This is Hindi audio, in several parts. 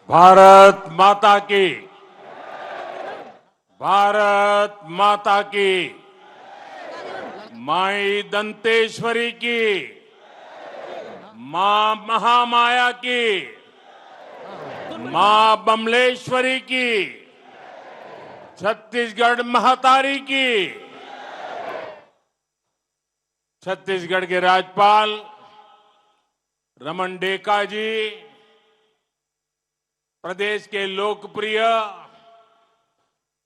भारत माता की, भारत माता की, माई दंतेश्वरी की, मां महामाया की, मां बमलेश्वरी की, छत्तीसगढ़ महतारी की। छत्तीसगढ़ के राज्यपाल रमन डेका जी, प्रदेश के लोकप्रिय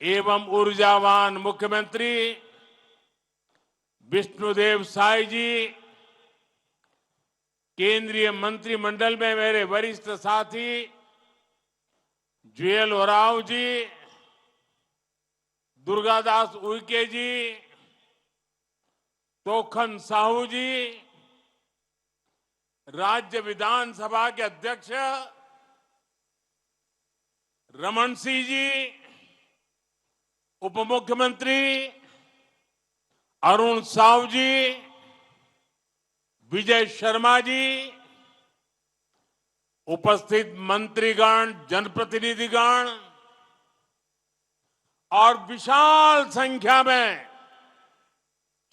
एवं ऊर्जावान मुख्यमंत्री विष्णुदेव साय जी, केंद्रीय मंत्रिमंडल में मेरे वरिष्ठ साथी जुएल ओरांव जी, दुर्गादास उइके जी, तोखन साहू जी, राज्य विधानसभा के अध्यक्ष रमन सिंह जी, उप मुख्यमंत्री अरुण साव जी, विजय शर्मा जी, उपस्थित मंत्रीगण, जनप्रतिनिधिगण और विशाल संख्या में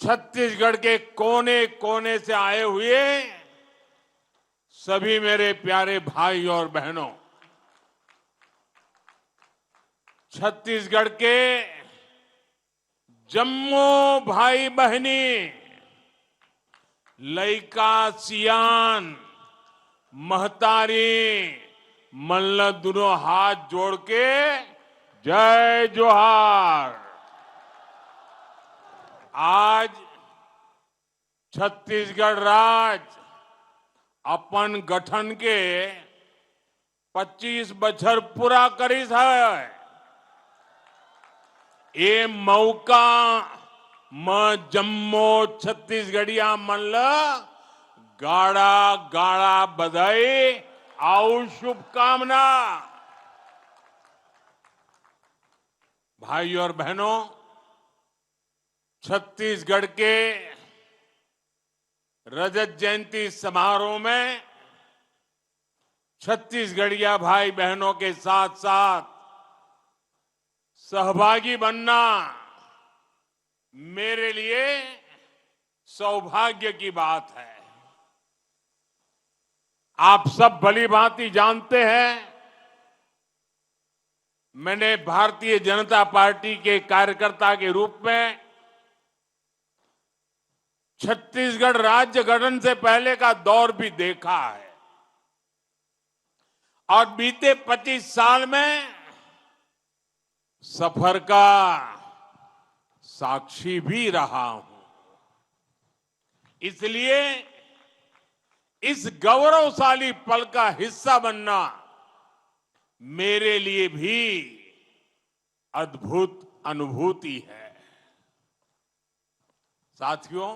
छत्तीसगढ़ के कोने कोने से आए हुए सभी मेरे प्यारे भाई और बहनों, छत्तीसगढ़ के जम्मू भाई बहनी, लइका सियान, महतारी, मल्ल दोनों हाथ जोड़ के जय जोहार। आज छत्तीसगढ़ राज्य अपन गठन के 25 बछर पूरा करीस है। ये मौका म जम्मो छत्तीसगढ़िया मन ल गाड़ा गाड़ा बधाई और शुभकामना। भाई और बहनों, छत्तीसगढ़ के रजत जयंती समारोह में छत्तीसगढ़िया भाई बहनों के साथ साथ सहभागी बनना मेरे लिए सौभाग्य की बात है। आप सब भली भांति जानते हैं, मैंने भारतीय जनता पार्टी के कार्यकर्ता के रूप में छत्तीसगढ़ राज्य गठन से पहले का दौर भी देखा है और बीते 25 साल में सफर का साक्षी भी रहा हूं। इसलिए इस गौरवशाली पल का हिस्सा बनना मेरे लिए भी अद्भुत अनुभूति है। साथियों,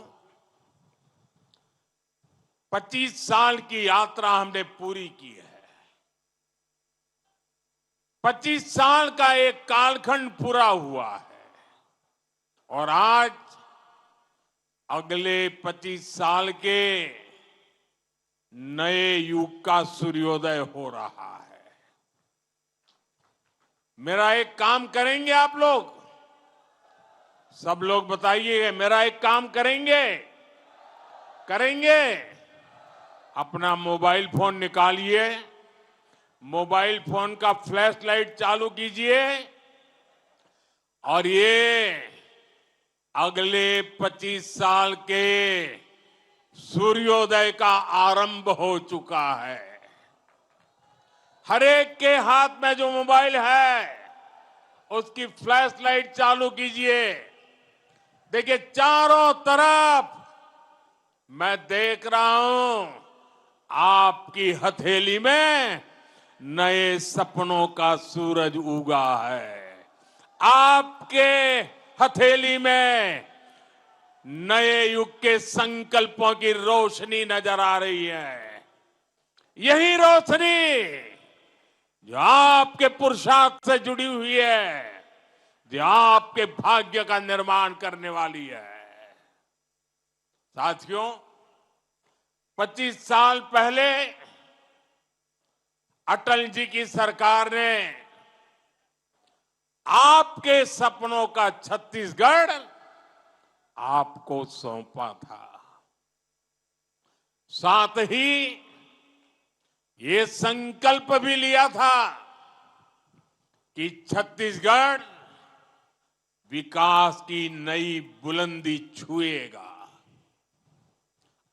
25 साल की यात्रा हमने पूरी की है। 25 साल का एक कालखंड पूरा हुआ है और आज अगले 25 साल के नए युग का सूर्योदय हो रहा है। मेरा एक काम करेंगे आप लोग, सब लोग बताइए, मेरा एक काम करेंगे? अपना मोबाइल फोन निकालिए, मोबाइल फोन का फ्लैश लाइट चालू कीजिए और ये अगले 25 साल के सूर्योदय का आरंभ हो चुका है। हर एक के हाथ में जो मोबाइल है उसकी फ्लैश लाइट चालू कीजिए। देखिए, चारों तरफ मैं देख रहा हूं आपकी हथेली में नए सपनों का सूरज उगा है। आपके हथेली में नए युग के संकल्पों की रोशनी नजर आ रही है। यही रोशनी जो आपके पुरुषार्थ से जुड़ी हुई है, जो आपके भाग्य का निर्माण करने वाली है। साथियों, 25 साल पहले अटल जी की सरकार ने आपके सपनों का छत्तीसगढ़ आपको सौंपा था। साथ ही ये संकल्प भी लिया था कि छत्तीसगढ़ विकास की नई बुलंदी छुएगा।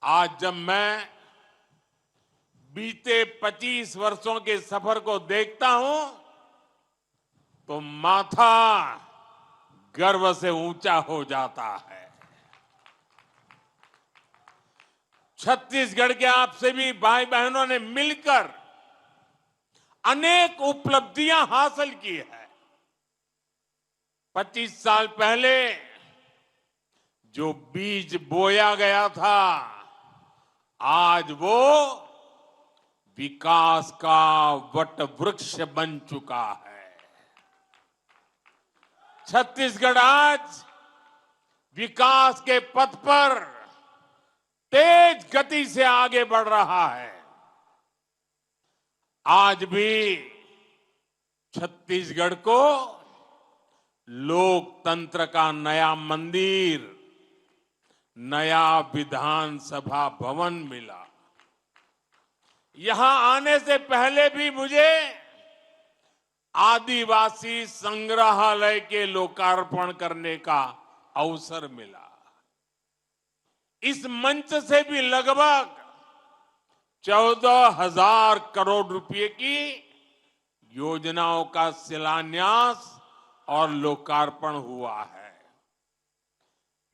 आज जब मैं बीते 25 वर्षों के सफर को देखता हूं तो माथा गर्व से ऊंचा हो जाता है। छत्तीसगढ़ के आपसे भी भाई बहनों ने मिलकर अनेक उपलब्धियां हासिल की है। 25 साल पहले जो बीज बोया गया था, आज वो विकास का वट वृक्ष बन चुका है। छत्तीसगढ़ आज विकास के पथ पर तेज गति से आगे बढ़ रहा है। आज भी छत्तीसगढ़ को लोकतंत्र का नया मंदिर, नया विधानसभा भवन मिला। यहां आने से पहले भी मुझे आदिवासी संग्रहालय के लोकार्पण करने का अवसर मिला। इस मंच से भी लगभग 14,000 करोड़ रुपए की योजनाओं का शिलान्यास और लोकार्पण हुआ है।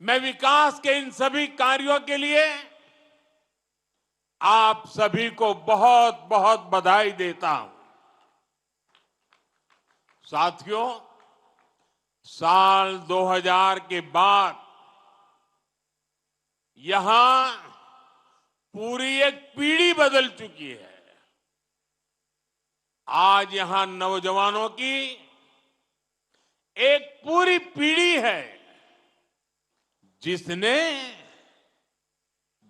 मैं विकास के इन सभी कार्यों के लिए आप सभी को बहुत बहुत बधाई देता हूं। साथियों, साल 2000 के बाद यहां पूरी एक पीढ़ी बदल चुकी है। आज यहां नौजवानों की एक पूरी पीढ़ी है जिसने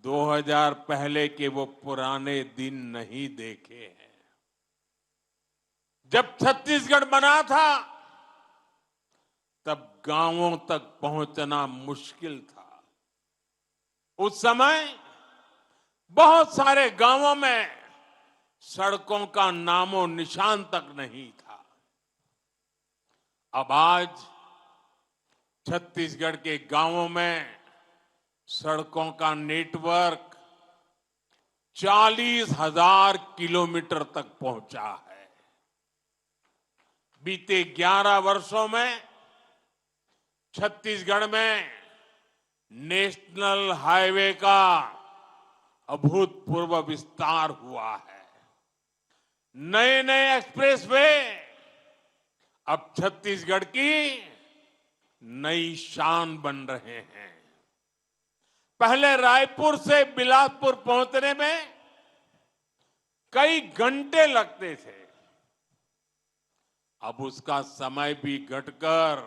2000 पहले के वो पुराने दिन नहीं देखे हैं। जब छत्तीसगढ़ बना था तब गांवों तक पहुंचना मुश्किल था। उस समय बहुत सारे गांवों में सड़कों का नामो निशान तक नहीं था। अब आज छत्तीसगढ़ के गांवों में सड़कों का नेटवर्क 40,000 किलोमीटर तक पहुंचा है। बीते 11 वर्षों में छत्तीसगढ़ में नेशनल हाईवे का अभूतपूर्व विस्तार हुआ है। नए नए एक्सप्रेसवे अब छत्तीसगढ़ की नई शान बन रहे हैं। पहले रायपुर से बिलासपुर पहुंचने में कई घंटे लगते थे। अब उसका समय भी घटकर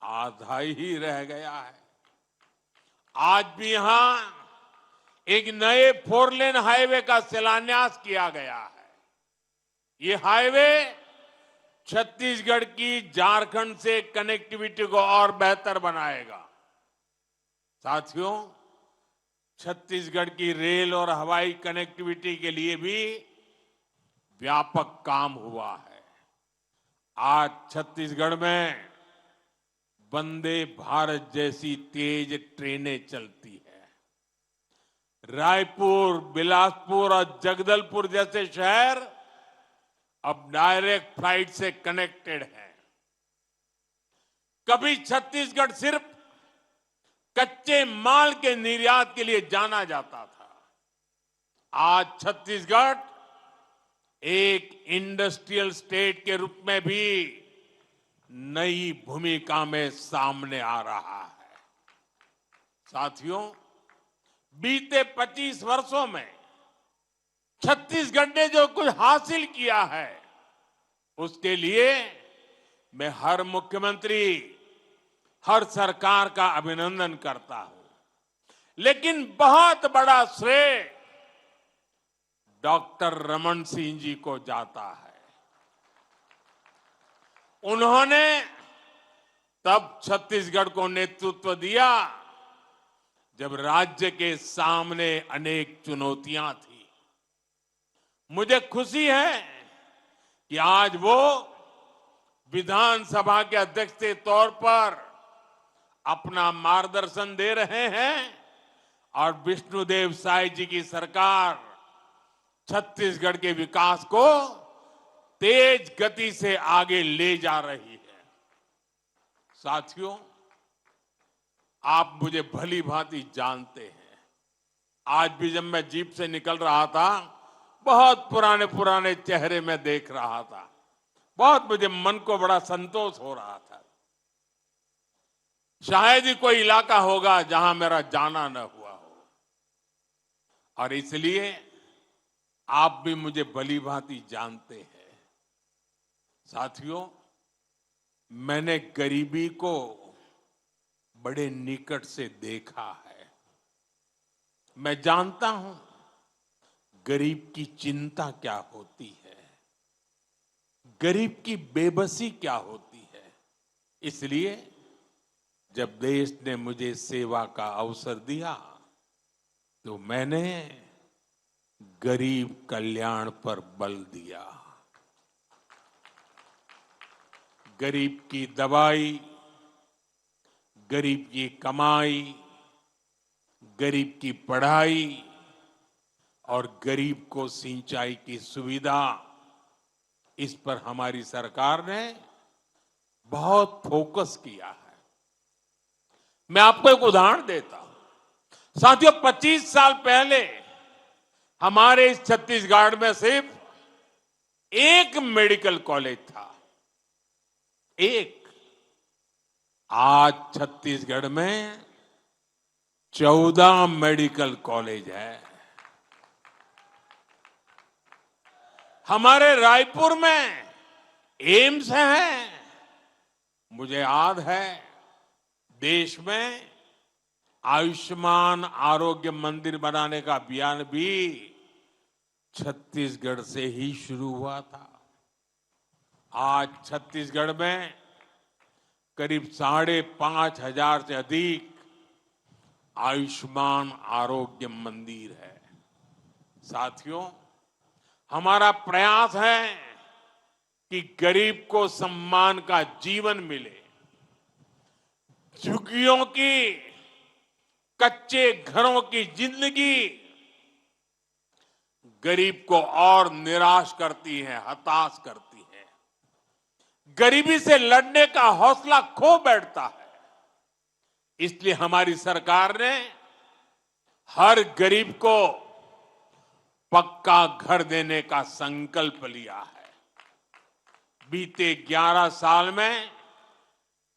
आधा ही रह गया है। आज भी यहां एक नए 4 लेन हाईवे का शिलान्यास किया गया है। ये हाईवे छत्तीसगढ़ की झारखंड से कनेक्टिविटी को और बेहतर बनाएगा। साथियों, छत्तीसगढ़ की रेल और हवाई कनेक्टिविटी के लिए भी व्यापक काम हुआ है। आज छत्तीसगढ़ में वंदे भारत जैसी तेज ट्रेनें चलती है। रायपुर, बिलासपुर और जगदलपुर जैसे शहर अब डायरेक्ट फ्लाइट से कनेक्टेड है। कभी छत्तीसगढ़ सिर्फ कच्चे माल के निर्यात के लिए जाना जाता था। आज छत्तीसगढ़ एक इंडस्ट्रियल स्टेट के रूप में भी नई भूमिका में सामने आ रहा है। साथियों, बीते 25 वर्षों में छत्तीसगढ़ ने जो कुछ हासिल किया है उसके लिए मैं हर मुख्यमंत्री, हर सरकार का अभिनंदन करता हूं। लेकिन बहुत बड़ा श्रेय डॉक्टर रमन सिंह जी को जाता है। उन्होंने तब छत्तीसगढ़ को नेतृत्व दिया जब राज्य के सामने अनेक चुनौतियां थी। मुझे खुशी है कि आज वो विधानसभा के अध्यक्ष के तौर पर अपना मार्गदर्शन दे रहे हैं और विष्णुदेव साय जी की सरकार छत्तीसगढ़ के विकास को तेज गति से आगे ले जा रही है। साथियों, आप मुझे भली भांति जानते हैं। आज भी जब मैं जीप से निकल रहा था, बहुत पुराने पुराने चेहरे में देख रहा था। बहुत मुझे मन को बड़ा संतोष हो रहा था। शायद ही कोई इलाका होगा जहां मेरा जाना न हुआ हो, और इसलिए आप भी मुझे भली भांति जानते हैं। साथियों, मैंने गरीबी को बड़े निकट से देखा है। मैं जानता हूं गरीब की चिंता क्या होती है, गरीब की बेबसी क्या होती है। इसलिए जब देश ने मुझे सेवा का अवसर दिया तो मैंने गरीब कल्याण पर बल दिया। गरीब की दवाई, गरीब की कमाई, गरीब की पढ़ाई और गरीब को सिंचाई की सुविधा, इस पर हमारी सरकार ने बहुत फोकस किया है। मैं आपको एक उदाहरण देता हूं। साथियों, 25 साल पहले हमारे इस छत्तीसगढ़ में सिर्फ एक मेडिकल कॉलेज था, एक। आज छत्तीसगढ़ में 14 मेडिकल कॉलेज है। हमारे रायपुर में एम्स है। मुझे याद है, देश में आयुष्मान आरोग्य मंदिर बनाने का अभियान भी छत्तीसगढ़ से ही शुरू हुआ था। आज छत्तीसगढ़ में करीब 5,500 से अधिक आयुष्मान आरोग्य मंदिर है। साथियों, हमारा प्रयास है कि गरीब को सम्मान का जीवन मिले, झुग्गियों की, कच्चे घरों की जिंदगी गरीब को और निराश करती है, हताश करती है। गरीबी से लड़ने का हौसला खो बैठता है। इसलिए हमारी सरकार ने हर गरीब को पक्का घर देने का संकल्प लिया है। बीते 11 साल में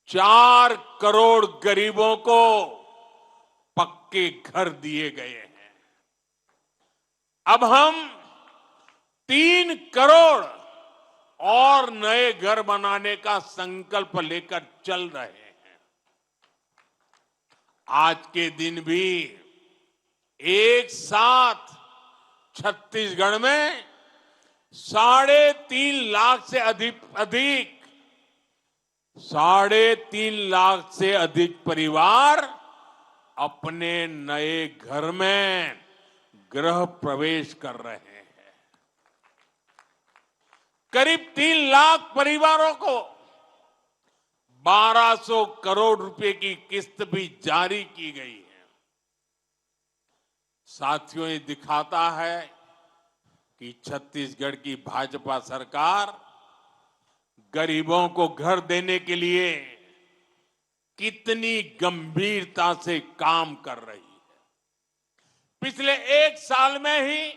4 करोड़ गरीबों को पक्के घर दिए गए हैं। अब हम 3 करोड़ और नए घर बनाने का संकल्प लेकर चल रहे हैं। आज के दिन भी एक साथ छत्तीसगढ़ में 3.5 लाख से अधिक 3.5 लाख से अधिक परिवार अपने नए घर में गृह प्रवेश कर रहे हैं। करीब 3 लाख परिवारों को 1200 करोड़ रुपए की किस्त भी जारी की गई है। साथियों, ये दिखाता है कि छत्तीसगढ़ की भाजपा सरकार गरीबों को घर देने के लिए कितनी गंभीरता से काम कर रही है। पिछले 1 साल में ही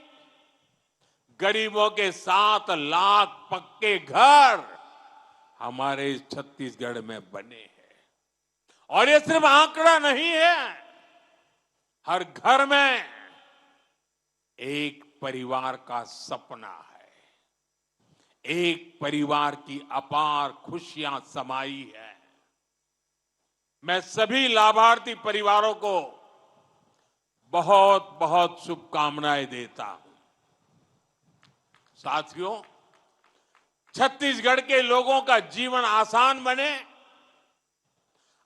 गरीबों के 7 लाख पक्के घर हमारे इस छत्तीसगढ़ में बने हैं। और ये सिर्फ आंकड़ा नहीं है, हर घर में एक परिवार का सपना है, एक परिवार की अपार खुशियां समाई है। मैं सभी लाभार्थी परिवारों को बहुत बहुत शुभकामनाएं देता हूं। साथियों, छत्तीसगढ़ के लोगों का जीवन आसान बने,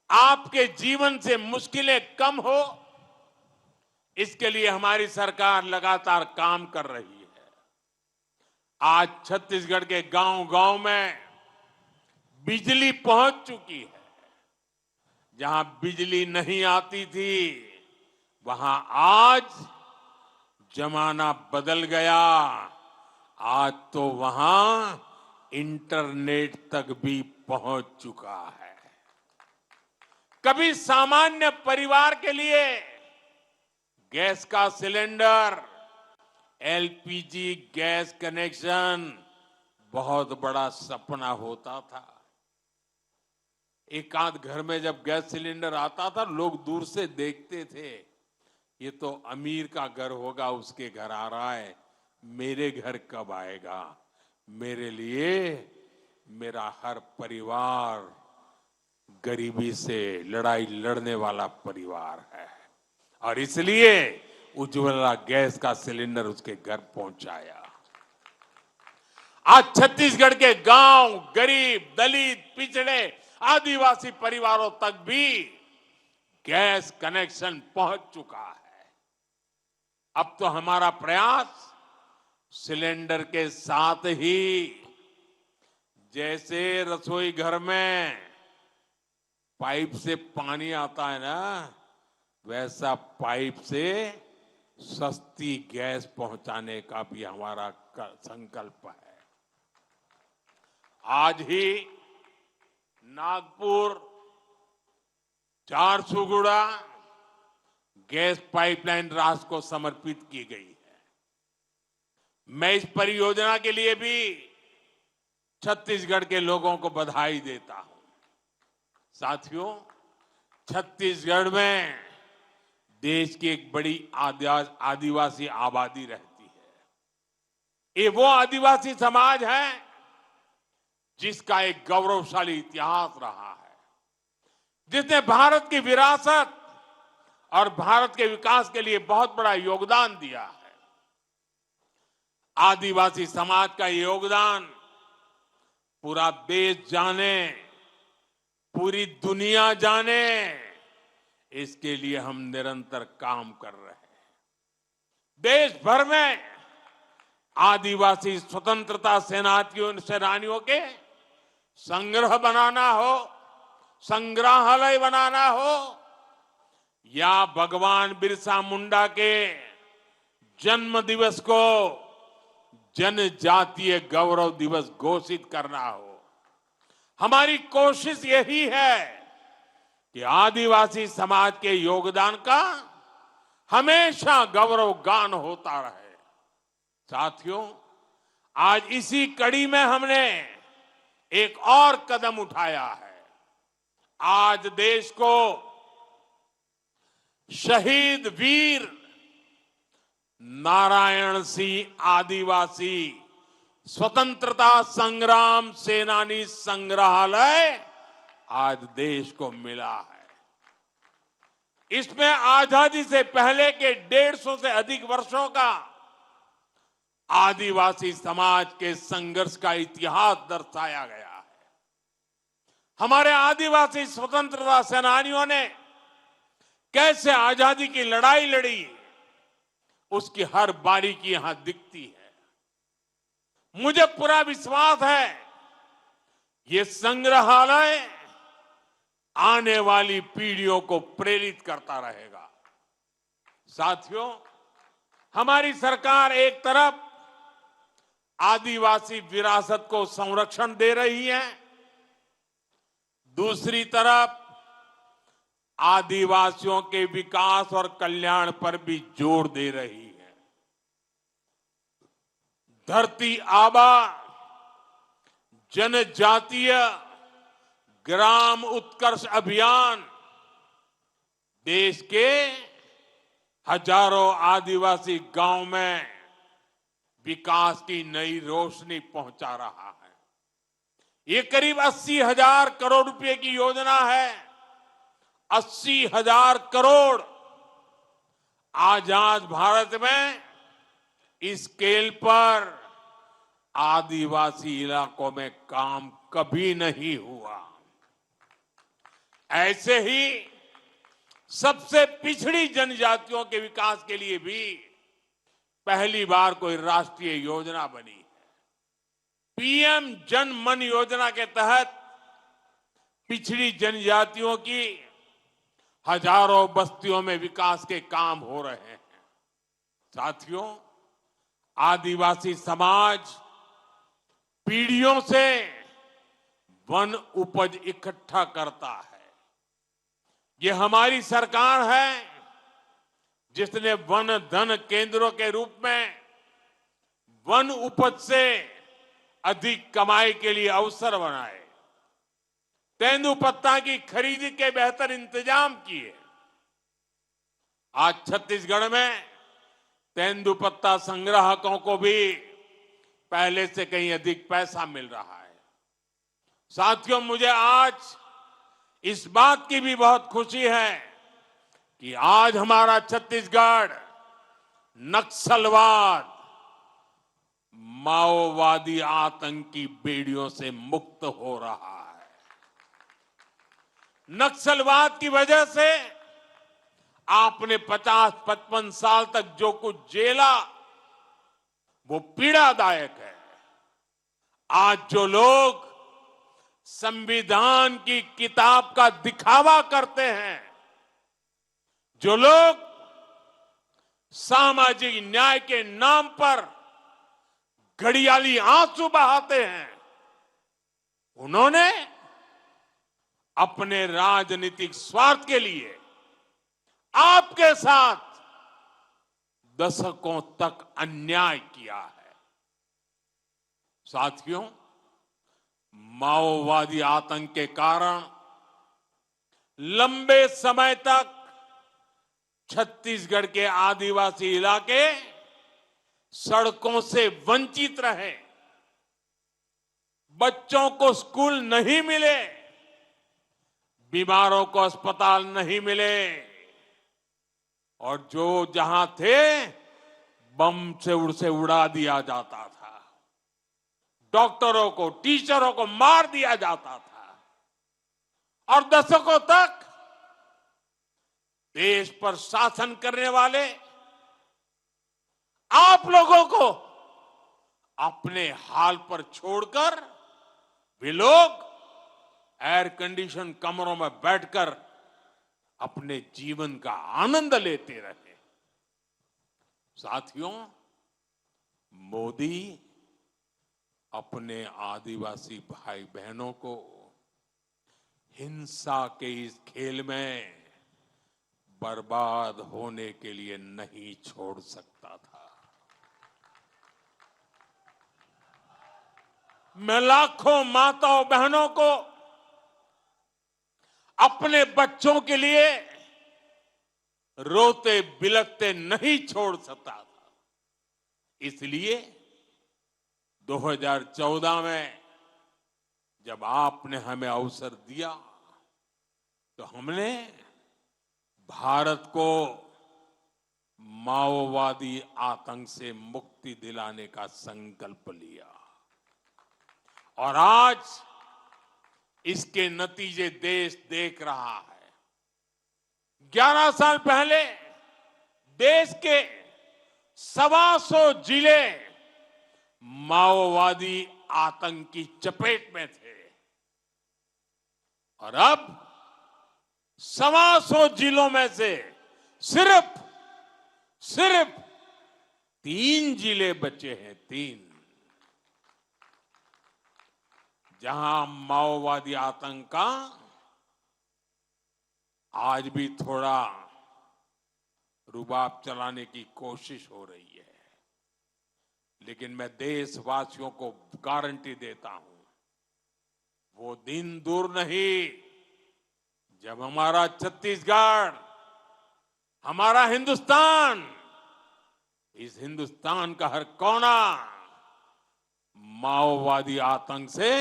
आपके जीवन से मुश्किलें कम हो, इसके लिए हमारी सरकार लगातार काम कर रही है। आज छत्तीसगढ़ के गांव-गांव में बिजली पहुंच चुकी है। जहां बिजली नहीं आती थी, वहां आज जमाना बदल गया। आज तो वहां इंटरनेट तक भी पहुंच चुका है। कभी सामान्य परिवार के लिए गैस का सिलेंडर, एलपीजी गैस कनेक्शन बहुत बड़ा सपना होता था। एक आध घर में जब गैस सिलेंडर आता था, लोग दूर से देखते थे, ये तो अमीर का घर होगा, उसके घर आ रहा है, मेरे घर कब आएगा। मेरे लिए मेरा हर परिवार गरीबी से लड़ाई लड़ने वाला परिवार है, और इसलिए उज्ज्वला गैस का सिलेंडर उसके घर पहुंचाया। आज छत्तीसगढ़ के गांव, गरीब, दलित, पिछड़े, आदिवासी परिवारों तक भी गैस कनेक्शन पहुंच चुका है। अब तो हमारा प्रयास सिलेंडर के साथ ही, जैसे रसोई घर में पाइप से पानी आता है ना, वैसा पाइप से सस्ती गैस पहुंचाने का भी हमारा संकल्प है। आज ही नागपुर झारसुगुड़ा गैस पाइपलाइन राष्ट्र को समर्पित की गई है। मैं इस परियोजना के लिए भी छत्तीसगढ़ के लोगों को बधाई देता हूं। साथियों, छत्तीसगढ़ में देश की एक बड़ी आदिवासी आबादी रहती है। ये वो आदिवासी समाज है जिसका एक गौरवशाली इतिहास रहा है, जिसने भारत की विरासत और भारत के विकास के लिए बहुत बड़ा योगदान दिया है। आदिवासी समाज का योगदान पूरा देश जाने, पूरी दुनिया जाने, इसके लिए हम निरंतर काम कर रहे हैं। देश भर में आदिवासी स्वतंत्रता सेनानियों के संग्रह बनाना हो, संग्रहालय बनाना हो, या भगवान बिरसा मुंडा के जन्म दिवस को जनजातीय गौरव दिवस घोषित करना हो, हमारी कोशिश यही है कि आदिवासी समाज के योगदान का हमेशा गौरवगान होता रहे। साथियों, आज इसी कड़ी में हमने एक और कदम उठाया है। आज देश को शहीद वीर नारायण सिंह आदिवासी स्वतंत्रता संग्राम सेनानी संग्रहालय आज देश को मिला है। इसमें आजादी से पहले के 150 से अधिक वर्षों का आदिवासी समाज के संघर्ष का इतिहास दर्शाया गया है। हमारे आदिवासी स्वतंत्रता सेनानियों ने कैसे आजादी की लड़ाई लड़ी, उसकी हर बारीकी यहां दिखती है। मुझे पूरा विश्वास है ये संग्रहालय आने वाली पीढ़ियों को प्रेरित करता रहेगा। साथियों, हमारी सरकार एक तरफ आदिवासी विरासत को संरक्षण दे रही है, दूसरी तरफ आदिवासियों के विकास और कल्याण पर भी जोर दे रही है। धरती आबा जनजातीय ग्राम उत्कर्ष अभियान देश के हजारों आदिवासी गांव में विकास की नई रोशनी पहुंचा रहा है। ये करीब 80,000 करोड़ रुपए की योजना है। 80,000 करोड़ आजाद भारत में इस स्केल पर आदिवासी इलाकों में काम कभी नहीं हुआ। ऐसे ही सबसे पिछड़ी जनजातियों के विकास के लिए भी पहली बार कोई राष्ट्रीय योजना बनी है। पीएम जन मन योजना के तहत पिछड़ी जनजातियों की हजारों बस्तियों में विकास के काम हो रहे हैं। साथियों, आदिवासी समाज पीढ़ियों से वन उपज इकट्ठा करता है। ये हमारी सरकार है जिसने वन धन केंद्रों के रूप में वन उपज से अधिक कमाई के लिए अवसर बनाए, तेंदुपत्ता की खरीदी के बेहतर इंतजाम किए। आज छत्तीसगढ़ में तेंदुपत्ता संग्राहकों को भी पहले से कहीं अधिक पैसा मिल रहा है। साथियों, मुझे आज इस बात की भी बहुत खुशी है कि आज हमारा छत्तीसगढ़ नक्सलवाद, माओवादी आतंकी बेड़ियों से मुक्त हो रहा है। नक्सलवाद की वजह से आपने 50-55 साल तक जो कुछ झेला वो पीड़ादायक है। आज जो लोग संविधान की किताब का दिखावा करते हैं, जो लोग सामाजिक न्याय के नाम पर घड़ियाली आंसू बहाते हैं, उन्होंने अपने राजनीतिक स्वार्थ के लिए आपके साथ दशकों तक अन्याय किया है। साथियों, माओवादी आतंक के कारण लंबे समय तक छत्तीसगढ़ के आदिवासी इलाके सड़कों से वंचित रहे। बच्चों को स्कूल नहीं मिले, बीमारों को अस्पताल नहीं मिले, और जो जहां थे बम से उड़ा दिया जाता था। डॉक्टरों को, टीचरों को मार दिया जाता था, और दशकों तक देश पर शासन करने वाले आप लोगों को अपने हाल पर छोड़कर वे लोग एयर कंडीशन कमरों में बैठकर अपने जीवन का आनंद लेते रहे। साथियों, मोदी अपने आदिवासी भाई बहनों को हिंसा के इस खेल में बर्बाद होने के लिए नहीं छोड़ सकता था। मैं लाखों माताओं बहनों को अपने बच्चों के लिए रोते बिलखते नहीं छोड़ सकता था। इसलिए 2014 में जब आपने हमें अवसर दिया तो हमने भारत को माओवादी आतंक से मुक्ति दिलाने का संकल्प लिया, और आज इसके नतीजे देश देख रहा है। 11 साल पहले देश के 125 जिले माओवादी आतंक की चपेट में थे, और अब 125 जिलों में से सिर्फ 3 जिले बचे हैं। 3 जहां माओवादी आतंक का आज भी थोड़ा रुबाब चलाने की कोशिश हो रही है, लेकिन मैं देशवासियों को गारंटी देता हूं, वो दिन दूर नहीं जब हमारा छत्तीसगढ़, हमारा हिंदुस्तान, इस हिंदुस्तान का हर कोना माओवादी आतंक से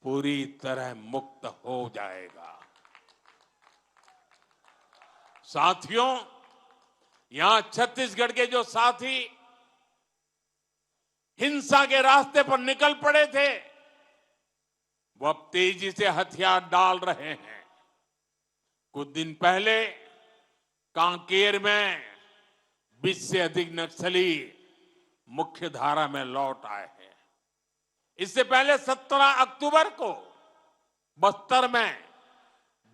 पूरी तरह मुक्त हो जाएगा। साथियों, यहां छत्तीसगढ़ के जो साथी हिंसा के रास्ते पर निकल पड़े थे, वो अब तेजी से हथियार डाल रहे हैं। कुछ दिन पहले कांकेर में 20 से अधिक नक्सली मुख्य धारा में लौट आए हैं। इससे पहले 17 अक्टूबर को बस्तर में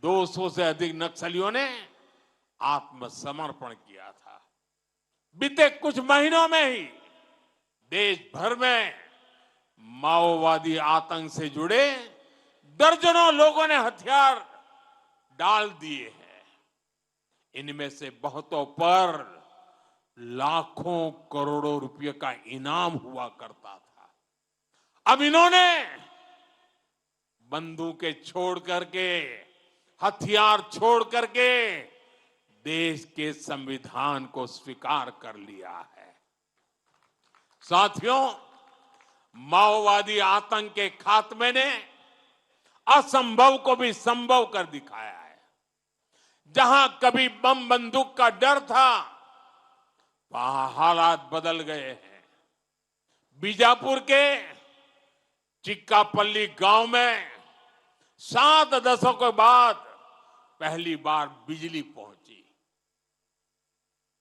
200 से अधिक नक्सलियों ने आत्मसमर्पण किया था। बीते कुछ महीनों में ही देश भर में माओवादी आतंक से जुड़े दर्जनों लोगों ने हथियार डाल दिए हैं। इनमें से बहुतों पर लाखों करोड़ों रुपए का इनाम हुआ करता था। अब इन्होंने बंदूकें छोड़ करके, हथियार छोड़ करके देश के संविधान को स्वीकार कर लिया है। साथियों, माओवादी आतंक के खात्मे ने असंभव को भी संभव कर दिखाया है। जहां कभी बम बंदूक का डर था, वहां हालात बदल गए हैं। बीजापुर के चिक्कापल्ली गांव में 7 दशकों बाद पहली बार बिजली पहुंची।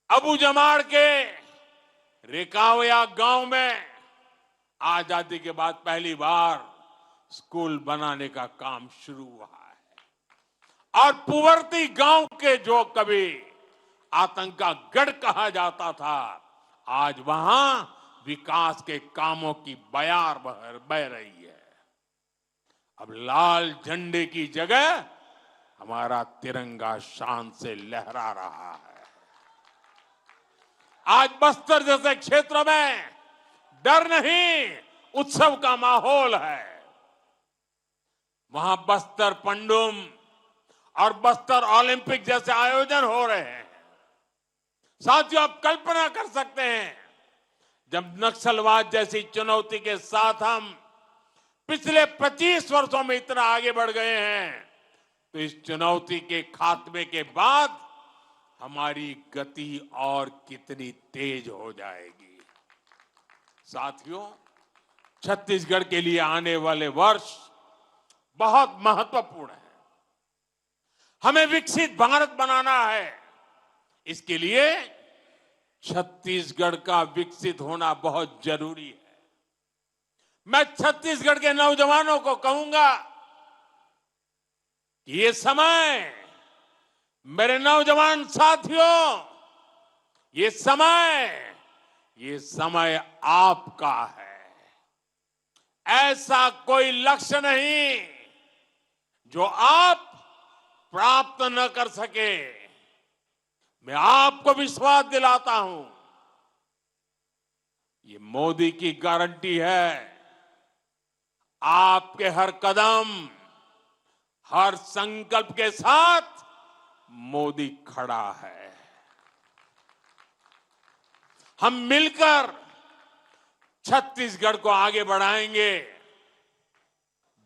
अबू जमाड़ के रेकावया गांव में आजादी के बाद पहली बार स्कूल बनाने का काम शुरू हुआ है। और पुवर्ती गांव के जो कभी आतंक का गढ़ कहा जाता था, आज वहां विकास के कामों की बयार बह रही है। अब लाल झंडे की जगह हमारा तिरंगा शान से लहरा रहा है। आज बस्तर जैसे क्षेत्र में डर नहीं, उत्सव का माहौल है। वहां बस्तर पंडुम और बस्तर ओलंपिक जैसे आयोजन हो रहे हैं। साथियों, आप कल्पना कर सकते हैं, जब नक्सलवाद जैसी चुनौती के साथ हम पिछले 25 वर्षों में इतना आगे बढ़ गए हैं, तो इस चुनौती के खात्मे के बाद हमारी गति और कितनी तेज हो जाएगी। साथियों, छत्तीसगढ़ के लिए आने वाले वर्ष बहुत महत्वपूर्ण है। हमें विकसित भारत बनाना है। इसके लिए छत्तीसगढ़ का विकसित होना बहुत जरूरी है। मैं छत्तीसगढ़ के नौजवानों को कहूंगा कि ये समय, मेरे नौजवान साथियों, ये समय आपका है। ऐसा कोई लक्ष्य नहीं जो आप प्राप्त न कर सके। मैं आपको विश्वास दिलाता हूं, ये मोदी की गारंटी है। आपके हर कदम, हर संकल्प के साथ मोदी खड़ा है। हम मिलकर छत्तीसगढ़ को आगे बढ़ाएंगे,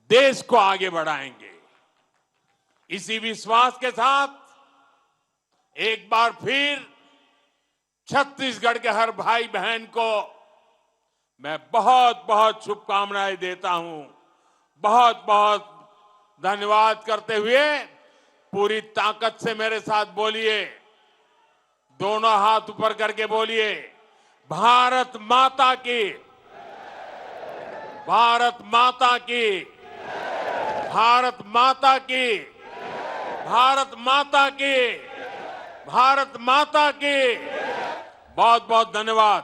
देश को आगे बढ़ाएंगे। इसी विश्वास के साथ एक बार फिर छत्तीसगढ़ के हर भाई बहन को मैं बहुत बहुत शुभकामनाएं देता हूं। बहुत बहुत धन्यवाद करते हुए पूरी ताकत से मेरे साथ बोलिए, दोनों हाथ ऊपर करके बोलिए, भारत माता की, भारत माता की, भारत माता की, भारत माता की, भारत माता की। बहुत बहुत धन्यवाद।